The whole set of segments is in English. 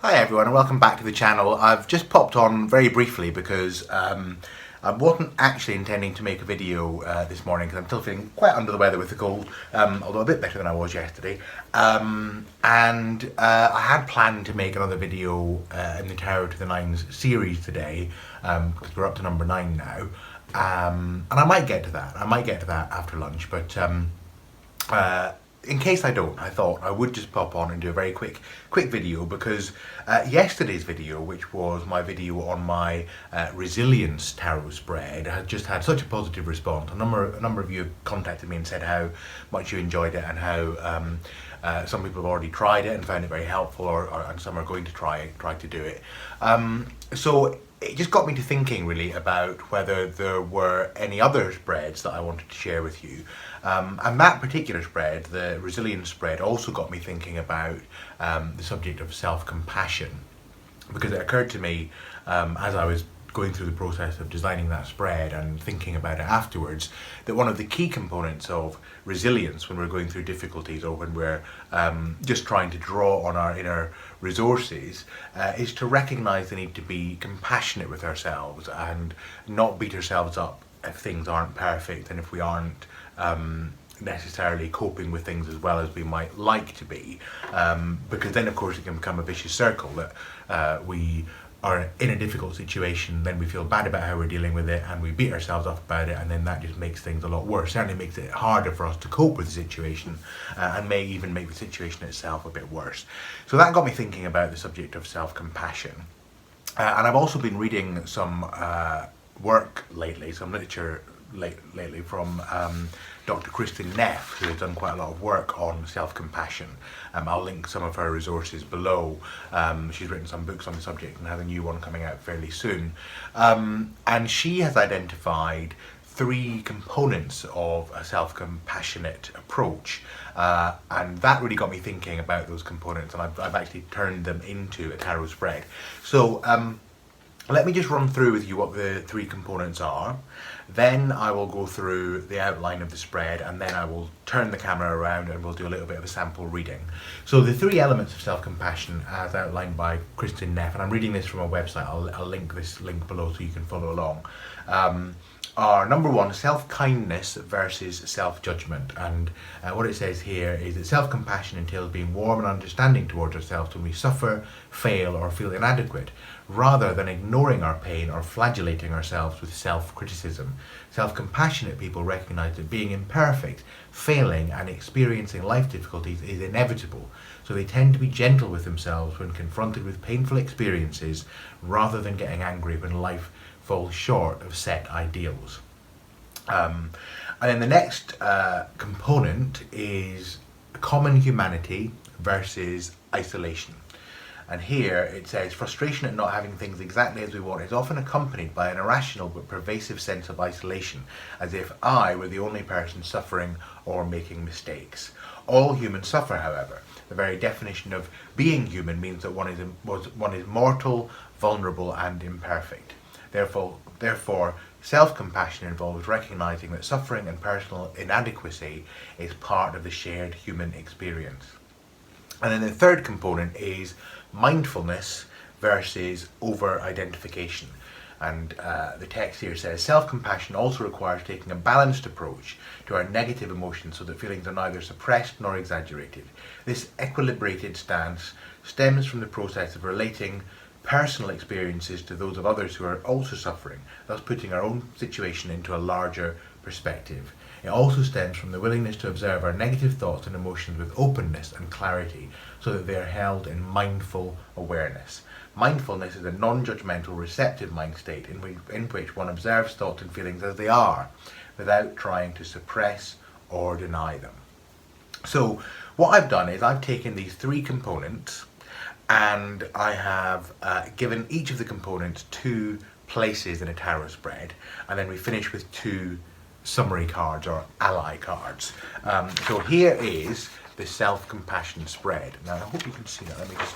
Hi everyone and welcome back to the channel. I've just popped on very briefly because I wasn't actually intending to make a video this morning because I'm still feeling quite under the weather with the cold, although a bit better than I was yesterday. I had planned to make another video in the Tarot to the Nines series today, because we're up to number 9 now, and I might get to that. I might get to that after lunch, but in case I don't, I thought I would just pop on and do a very quick video because yesterday's video, which was my video on my resilience tarot spread, had just had such a positive response. A number of you contacted me and said how much you enjoyed it and how some people have already tried it and found it very helpful, and some are going to try to do it. So it just got me to thinking really about whether there were any other spreads that I wanted to share with you. And that particular spread, the resilience spread, also got me thinking about the subject of self-compassion, because it occurred to me as I was going through the process of designing that spread and thinking about it afterwards, that one of the key components of resilience when we're going through difficulties or when we're just trying to draw on our inner resources is to recognize the need to be compassionate with ourselves and not beat ourselves up if things aren't perfect and if we aren't necessarily coping with things as well as we might like to be, because then of course it can become a vicious circle that we are in a difficult situation, then we feel bad about how we're dealing with it and we beat ourselves up about it, and then that just makes things a lot worse. Certainly makes it harder for us to cope with the situation and may even make the situation itself a bit worse. So that got me thinking about the subject of self-compassion. And I've also been reading some work lately, some literature lately from Dr. Kristin Neff, who has done quite a lot of work on self-compassion. I'll link some of her resources below. She's written some books on the subject and has a new one coming out fairly soon. And she has identified 3 components of a self-compassionate approach, and that really got me thinking about those components, and I've actually turned them into a tarot spread. So let me just run through with you what the 3 components are. Then I will go through the outline of the spread, and then I will turn the camera around and we'll do a little bit of a sample reading. So the 3 elements of self-compassion as outlined by Kristin Neff, and I'm reading this from a website, I'll link this link below so you can follow along, are number 1, self-kindness versus self-judgment. And what it says here is that self-compassion entails being warm and understanding towards ourselves when we suffer, fail or feel inadequate, rather than ignoring our pain or flagellating ourselves with self-criticism. Self-compassionate people recognize that being imperfect, failing and experiencing life difficulties is inevitable, so they tend to be gentle with themselves when confronted with painful experiences, rather than getting angry when life falls short of set ideals. And then the next component is common humanity versus isolation. And here it says, frustration at not having things exactly as we want is often accompanied by an irrational but pervasive sense of isolation, as if I were the only person suffering or making mistakes. All humans suffer, however. The very definition of being human means that one is mortal, vulnerable and imperfect. Therefore, self-compassion involves recognizing that suffering and personal inadequacy is part of the shared human experience. And then the third component is mindfulness versus over-identification. And the text here says, self-compassion also requires taking a balanced approach to our negative emotions so that feelings are neither suppressed nor exaggerated. This equilibrated stance stems from the process of relating personal experiences to those of others who are also suffering, thus putting our own situation into a larger perspective. It also stems from the willingness to observe our negative thoughts and emotions with openness and clarity, so that they are held in mindful awareness. Mindfulness is a non-judgmental, receptive mind state in which one observes thoughts and feelings as they are, without trying to suppress or deny them. So what I've done is I've taken these 3 components and I have given each of the components 2 places in a tarot spread, and then we finish with 2 summary cards or ally cards. So here is the self-compassion spread. Now I hope you can see that. Let me just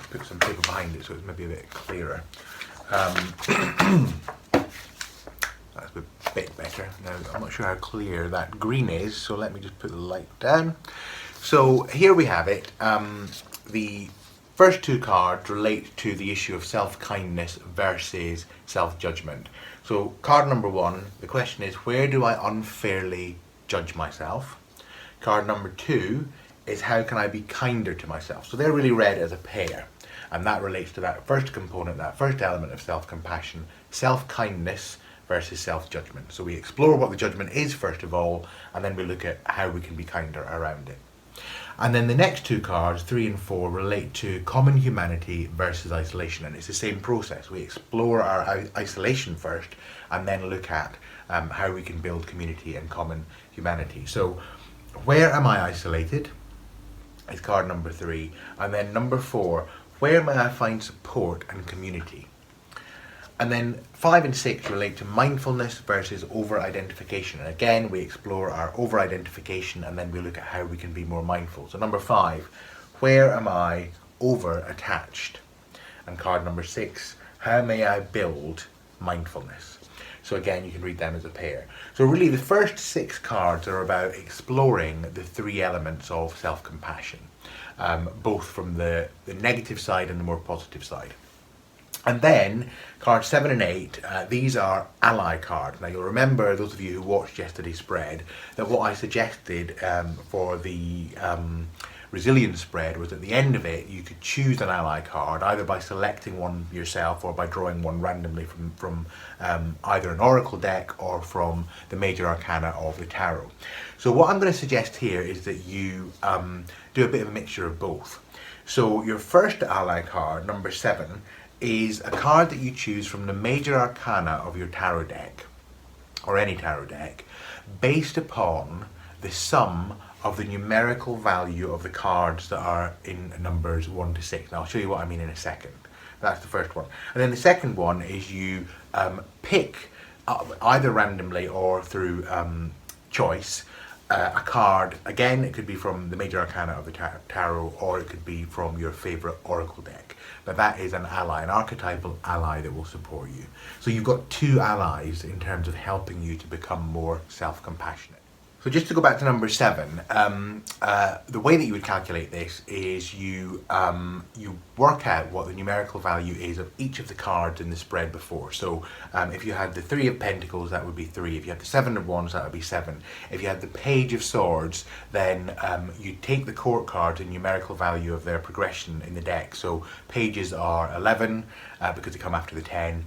put some paper behind it so it's maybe a bit clearer. That's a bit better. Now I'm not sure how clear that green is, so let me just put the light down. So here we have it. The first two cards relate to the issue of self-kindness versus self-judgment. So card number one, the question is, where do I unfairly judge myself? Card number two is, how can I be kinder to myself? So they're really read as a pair, and that relates to that first component, that first element of self-compassion, self-kindness versus self-judgment. So we explore what the judgment is first of all, and then we look at how we can be kinder around it. And then the next two cards, 3 and 4, relate to common humanity versus isolation, and it's the same process. We explore our isolation first, and then look at how we can build community and common humanity. So where am I isolated is card number 3, and then number 4, where may I find support and community? And then 5 and 6 relate to mindfulness versus over-identification. And again, we explore our over-identification, and then we look at how we can be more mindful. So number 5, where am I over-attached? And card number 6, how may I build mindfulness? So again, you can read them as a pair. So really the first 6 cards are about exploring the 3 elements of self-compassion, both from the negative side and the more positive side. And then cards 7 and 8, these are ally cards. Now you'll remember, those of you who watched yesterday's spread, that what I suggested for the resilience spread was at the end of it you could choose an ally card, either by selecting one yourself or by drawing one randomly from either an oracle deck or from the Major Arcana of the tarot. So what I'm going to suggest here is that you do a bit of a mixture of both. So your first ally card, number 7, is a card that you choose from the Major Arcana of your tarot deck, or any tarot deck, based upon the sum of the numerical value of the cards that are in numbers 1 to 6. Now I'll show you what I mean in a second. That's the first one. And then the second one is you pick, either randomly or through choice, a card. Again, it could be from the Major Arcana of the tarot, or it could be from your favourite oracle deck. But that is an ally, an archetypal ally that will support you. So you've got 2 allies in terms of helping you to become more self-compassionate. So just to go back to number 7, the way that you would calculate this is you work out what the numerical value is of each of the cards in the spread before. So if you had the 3 of Pentacles, that would be 3. If you had the 7 of Wands, that would be 7. If you had the Page of Swords, then you take the court cards and numerical value of their progression in the deck. So pages are 11 because they come after the 10.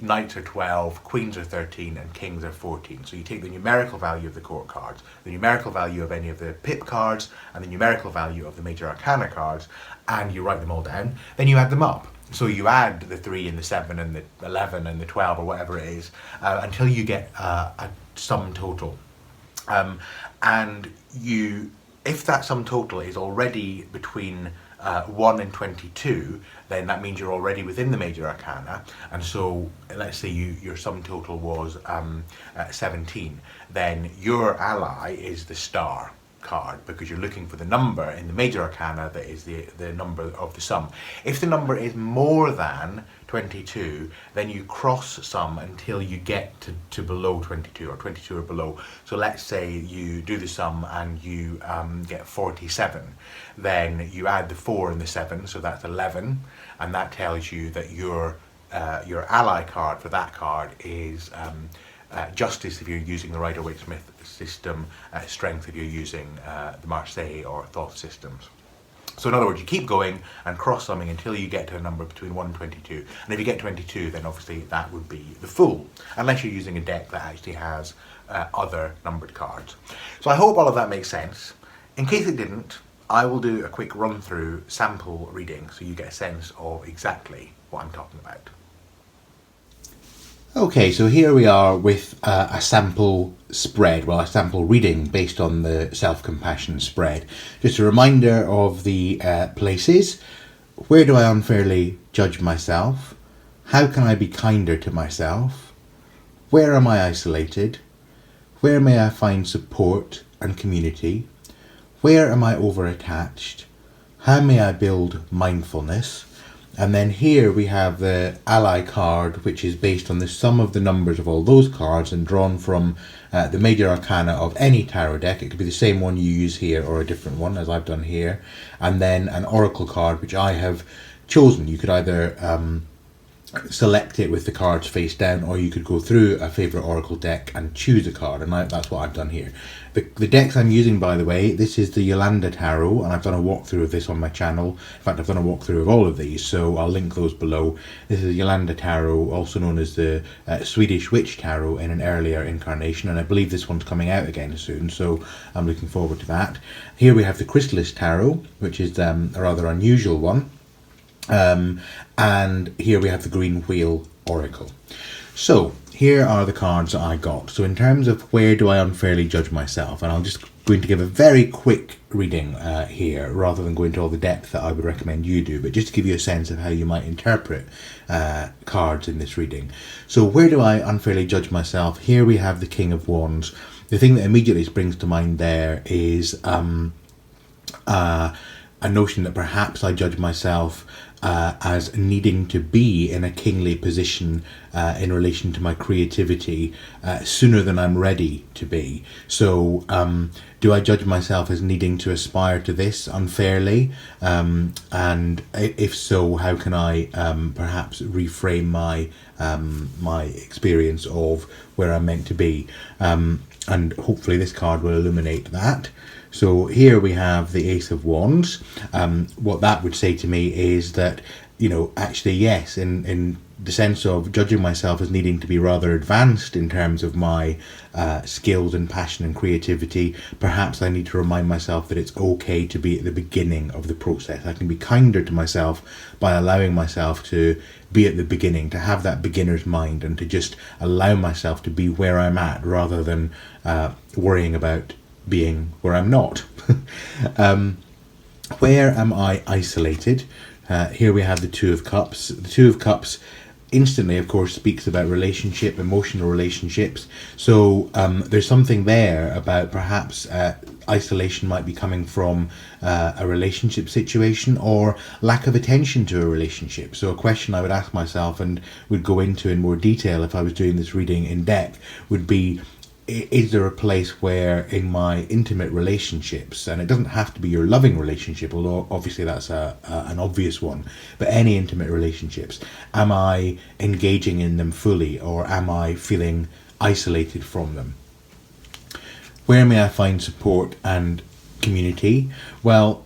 Knights are 12, queens are 13, and kings are 14. So you take the numerical value of the court cards, the numerical value of any of the pip cards, and the numerical value of the Major Arcana cards, and you write them all down. Then you add them up. So you add the 3 and the 7 and the 11 and the 12 or whatever it is until you get a sum total. And if that sum total is already between 1 and 22, then that means you're already within the Major Arcana. And so let's say your sum total was 17, then your ally is the star card, because you're looking for the number in the Major Arcana that is the number of the sum. If the number is more than 22, then you cross sum until you get to below 22 or 22 or below. So let's say you do the sum and you get 47, then you add the 4 and the 7, so that's 11, and that tells you that your ally card for that card is Justice if you're using the Rider-Waite-Smith system, Strength if you're using the Marseille or Thoth systems. So in other words, you keep going and cross-summing until you get to a number between 1 and 22. And if you get 22, then obviously that would be the Fool, unless you're using a deck that actually has other numbered cards. So I hope all of that makes sense. In case it didn't, I will do a quick run-through sample reading so you get a sense of exactly what I'm talking about. Okay, so here we are with a sample spread, well, a sample reading based on the self-compassion spread. Just a reminder of the places. Where do I unfairly judge myself? How can I be kinder to myself? Where am I isolated? Where may I find support and community? Where am I over-attached? How may I build mindfulness? And then here we have the ally card, which is based on the sum of the numbers of all those cards and drawn from the Major Arcana of any tarot deck. It could be the same one you use here or a different one, as I've done here. And then an Oracle card, which I have chosen. You could either select it with the cards face down, or you could go through a favourite Oracle deck and choose a card, and that's what I've done here. The decks I'm using, by the way, this is the Yolanda Tarot, and I've done a walkthrough of this on my channel. In fact, I've done a walkthrough of all of these, so I'll link those below. This is Yolanda Tarot, also known as the Swedish Witch Tarot in an earlier incarnation, and I believe this one's coming out again soon, so I'm looking forward to that. Here we have the Chrysalis Tarot, which is a rather unusual one. And here we have the Green Wheel Oracle. So here are the cards that I got. So in terms of where do I unfairly judge myself, and I'm just going to give a very quick reading here, rather than go into all the depth that I would recommend you do, but just to give you a sense of how you might interpret cards in this reading. So where do I unfairly judge myself? Here we have the King of Wands. The thing that immediately springs to mind there is a notion that perhaps I judge myself as needing to be in a kingly position in relation to my creativity sooner than I'm ready to be. So do I judge myself as needing to aspire to this unfairly? And if so, how can I perhaps reframe my my experience of where I'm meant to be? And hopefully this card will illuminate that. So here we have the Ace of Wands. What that would say to me is that, you know, actually, yes, in the sense of judging myself as needing to be rather advanced in terms of my skills and passion and creativity, perhaps I need to remind myself that it's okay to be at the beginning of the process. I can be kinder to myself by allowing myself to be at the beginning, to have that beginner's mind, and to just allow myself to be where I'm at, rather than worrying about being where I'm not. Where am I isolated? Here we have the Two of Cups. The Two of Cups instantly, of course, speaks about relationship, emotional relationships. So there's something there about perhaps isolation might be coming from a relationship situation, or lack of attention to a relationship. So a question I would ask myself, and would go into in more detail if I was doing this reading in depth, would be, is there a place where in my intimate relationships, and it doesn't have to be your loving relationship, although obviously that's an obvious one, but any intimate relationships, am I engaging in them fully, or am I feeling isolated from them? Where may I find support and community? Well,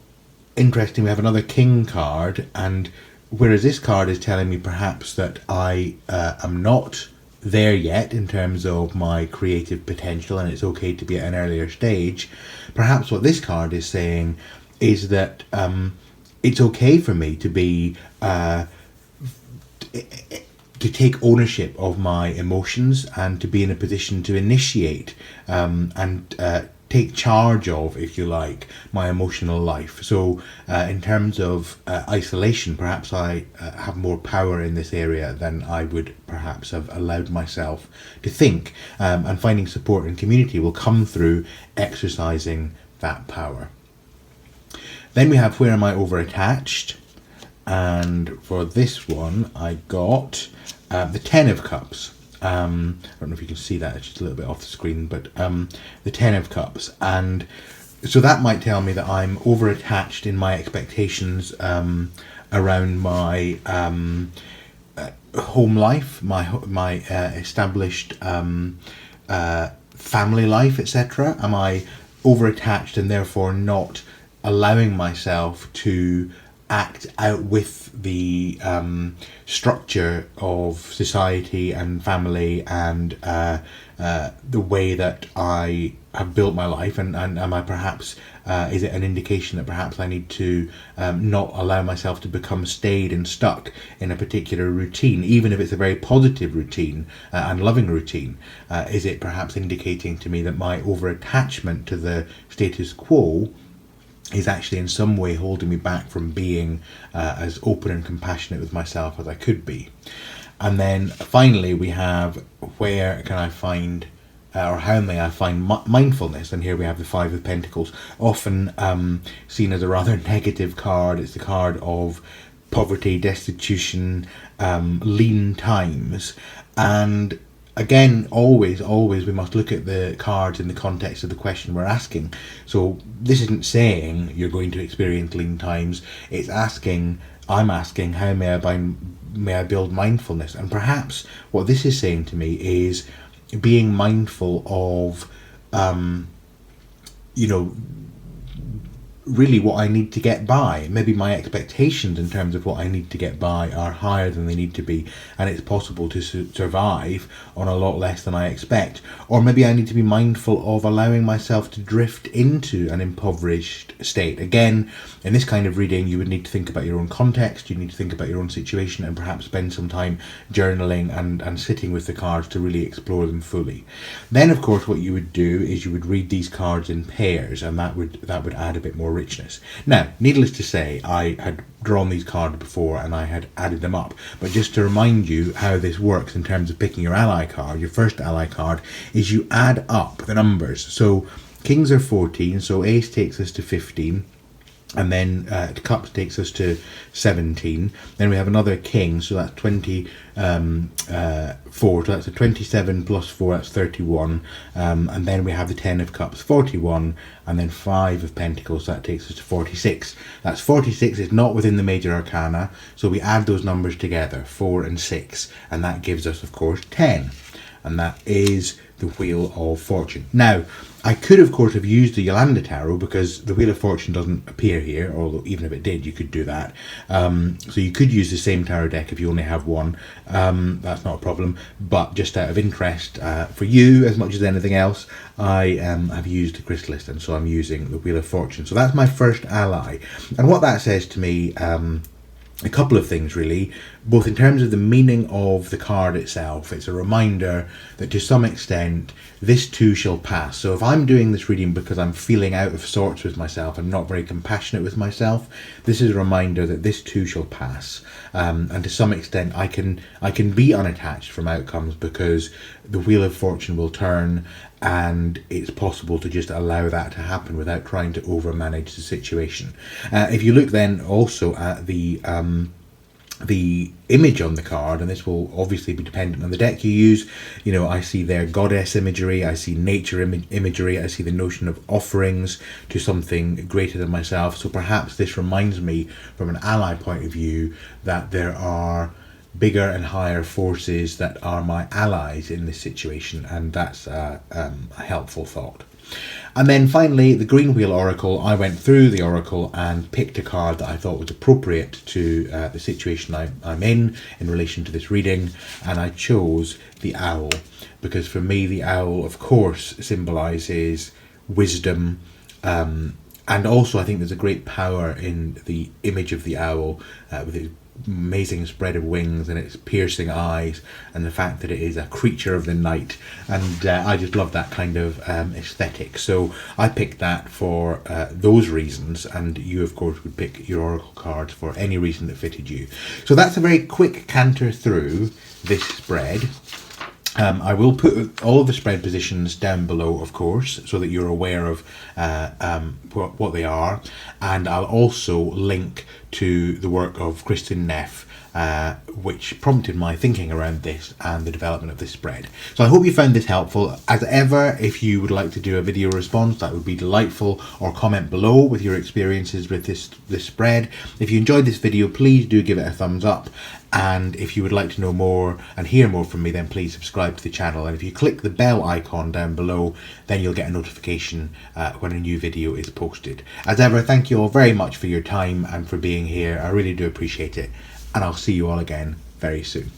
interesting, we have another King card, and whereas this card is telling me perhaps that I am not there yet in terms of my creative potential, and it's okay to be at an earlier stage, perhaps what this card is saying is that it's okay for me to be to take ownership of my emotions, and to be in a position to initiate and take charge of, if you like, my emotional life. So in terms of isolation, perhaps I have more power in this area than I would perhaps have allowed myself to think, and finding support and community will come through exercising that power. Then we have, where am I over-attached? And for this one I got the Ten of Cups. I don't know if you can see that, it's just a little bit off the screen, but the Ten of Cups. And so that might tell me that I'm over-attached in my expectations around my home life, my established family life, etc. Am I over-attached and therefore not allowing myself to act out with the structure of society and family and the way that I have built my life, and am I perhaps, is it an indication that perhaps I need to not allow myself to become stayed and stuck in a particular routine, even if it's a very positive routine and loving routine? Is it perhaps indicating to me that my over-attachment to the status quo is actually in some way holding me back from being as open and compassionate with myself as I could be? And then finally we have, where can I find, or how may I find mindfulness? And here we have the Five of Pentacles, often seen as a rather negative card. It's the card of poverty, destitution, lean times. And again, always we must look at the cards in the context of the question we're asking. So this isn't saying you're going to experience lean times. It's I'm asking, how may I build mindfulness? And perhaps what this is saying to me is being mindful of, really what I need to get by. Maybe my expectations in terms of what I need to get by are higher than they need to be, and it's possible to survive on a lot less than I expect. Or maybe I need to be mindful of allowing myself to drift into an impoverished state. Again, in this kind of reading, you would need to think about your own context, you need to think about your own situation, and perhaps spend some time journaling and sitting with the cards to really explore them fully. Then, of course, what you would do is you would read these cards in pairs, and that would add a bit more richness. Now, needless to say, I had drawn these cards before and I had added them up, but just to remind you how this works in terms of picking your ally card, your first ally card is you add up the numbers. So kings are 14, so ace takes us to 15, and then cups takes us to 17. Then we have another king, so that's 24, so that's a 27 plus 4, that's 31. And then we have the 10 of cups, 41, and then 5 of pentacles, so that takes us to 46. That's 46, it's not within the major arcana, so we add those numbers together, 4 and 6, and that gives us, of course, 10. And that is the Wheel of Fortune. Now, I could, of course, have used the Yolanda Tarot because the Wheel of Fortune doesn't appear here, although even if it did, you could do that. So you could use the same tarot deck if you only have one. That's not a problem. But just out of interest for you, as much as anything else, I have used the Crystalist, and so I'm using the Wheel of Fortune. So that's my first ally. And what that says to me, a couple of things really, both in terms of the meaning of the card itself. It's a reminder that to some extent this too shall pass. So if I'm doing this reading because I'm feeling out of sorts with myself, I'm not very compassionate with myself, this is a reminder that this too shall pass. And to some extent I can be unattached from outcomes because the Wheel of Fortune will turn, and it's possible to just allow that to happen without trying to overmanage the situation. If you look then also at the image on the card, and this will obviously be dependent on the deck you use, I see there goddess imagery, I see nature imagery, I see the notion of offerings to something greater than myself. So perhaps this reminds me from an ally point of view that there are bigger and higher forces that are my allies in this situation, and that's a helpful thought. And then finally, the Green Wheel Oracle. I went through the Oracle and picked a card that I thought was appropriate to the situation I'm in relation to this reading, and I chose the Owl because for me the owl, of course, symbolises wisdom, and also I think there's a great power in the image of the owl with its amazing spread of wings and its piercing eyes, and the fact that it is a creature of the night, and I just love that kind of aesthetic. So I picked that for those reasons, and you of course would pick your oracle cards for any reason that fitted you. So that's a very quick canter through this spread. I will put all of the spread positions down below, of course, so that you're aware of what they are, and I'll also link to the work of Kristin Neff, which prompted my thinking around this and the development of this spread. So I hope you found this helpful. As ever, if you would like to do a video response, that would be delightful, or comment below with your experiences with this spread. If you enjoyed this video, please do give it a thumbs up. And if you would like to know more and hear more from me, then please subscribe to the channel. And if you click the bell icon down below, then you'll get a notification when a new video is posted. As ever, thank you all very much for your time and for being here. I really do appreciate it. And I'll see you all again very soon.